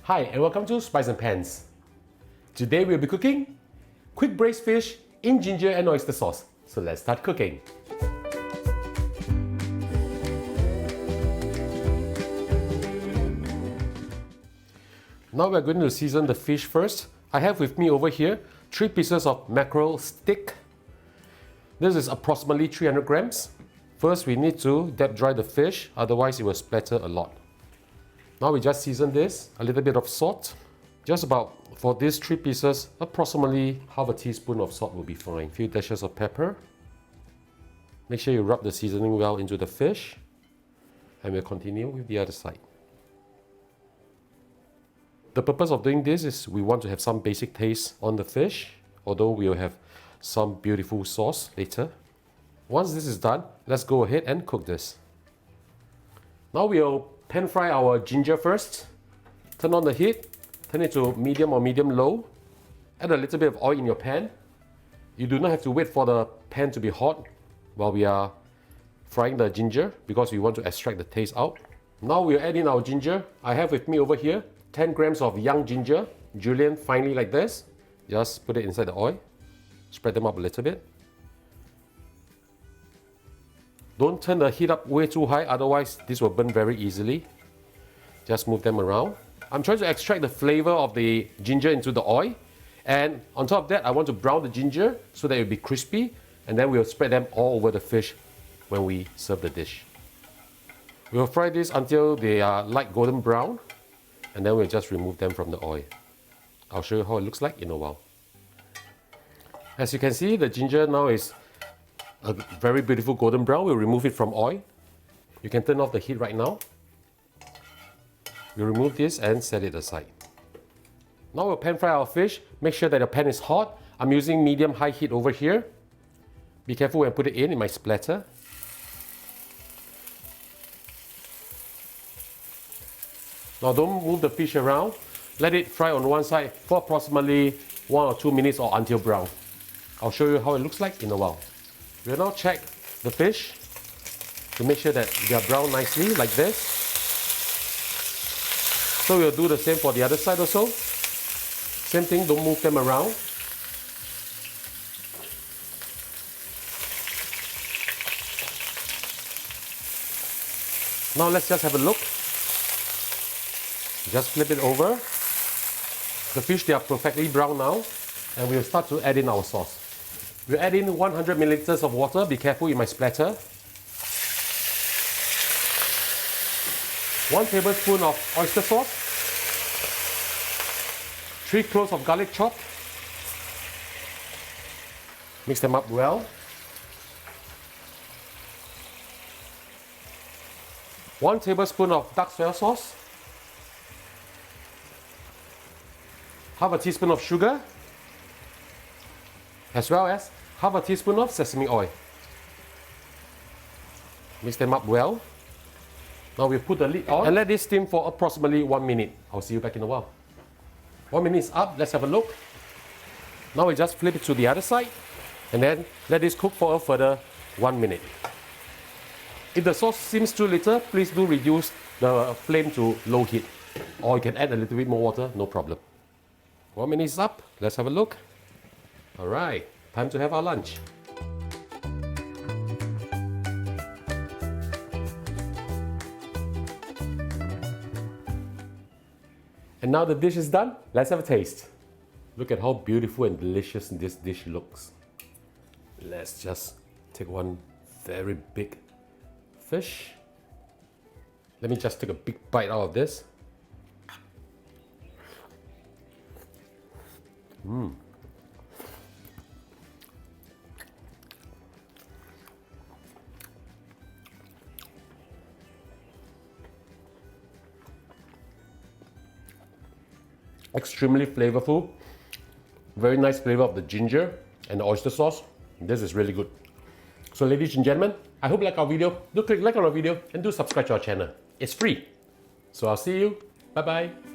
Hi and welcome to Spice and Pans. Today we'll be cooking quick braised fish in ginger and oyster sauce. So let's start cooking. Now we're going to season the fish first. I have with me over here 3 pieces of mackerel stick. This is approximately 300 grams. First we need to depth dry the fish, otherwise it will splatter a lot. Now we just season this, a little bit of salt. Just about, for these 3 pieces, approximately half a teaspoon of salt will be fine. Few dashes of pepper. Make sure you rub the seasoning well into the fish. And we'll continue with the other side. The purpose of doing this is we want to have some basic taste on the fish, although we will have some beautiful sauce later. Once this is done, let's go ahead and cook this. Now we'll pan fry our ginger first. Turn on the heat, turn it to medium or medium-low. Add a little bit of oil in your pan. You do not have to wait for the pan to be hot while we are frying the ginger because we want to extract the taste out. Now we'll add in our ginger. I have with me over here 10 grams of young ginger, julienne finely like this. Just put it inside the oil. Spread them up a little bit. Don't turn the heat up way too high, otherwise this will burn very easily. Just move them around. I'm trying to extract the flavor of the ginger into the oil. And on top of that, I want to brown the ginger so that it will be crispy. And then we'll spread them all over the fish when we serve the dish. We'll fry this until they are light golden brown. And then we'll just remove them from the oil. I'll show you how it looks like in a while. As you can see, the ginger now is a very beautiful golden brown. We'll remove it from oil. You can turn off the heat right now. We'll remove this and set it aside. Now we'll pan fry our fish. Make sure that the pan is hot. I'm using medium-high heat over here. Be careful when you put it in, it might splatter. Now don't move the fish around. Let it fry on one side for approximately 1 or 2 minutes or until brown. I'll show you how it looks like in a while. We'll now check the fish to make sure that they are brown nicely like this. So we'll do the same for the other side also. Same thing, don't move them around. Now let's just have a look. Just flip it over. The fish, they are perfectly brown now. And we'll start to add in our sauce. We'll add in 100 milliliters of water. Be careful, it might splatter. 1 tablespoon of oyster sauce. 3 cloves of garlic chopped. Mix them up well. 1 tablespoon of dark soy sauce. Half a teaspoon of sugar, as well as half a teaspoon of sesame oil. Mix them up well. Now we'll put the lid on and let this steam for approximately 1 minute. I'll see you back in a while. 1 minute is up, let's have a look. Now we just flip it to the other side and then let this cook for a further 1 minute. If the sauce seems too little, please do reduce the flame to low heat. Or you can add a little bit more water, no problem. 1 minute is up, let's have a look. Alright, time to have our lunch. And now the dish is done, let's have a taste. Look at how beautiful and delicious this dish looks. Let's just take one very big fish. Let me just take a big bite out of this. Extremely flavorful. Very nice flavor of the ginger and the oyster sauce. This is really good. So ladies and gentlemen, I hope you like our video. Do click like on our video and do subscribe to our channel. It's free. So I'll see you. Bye bye.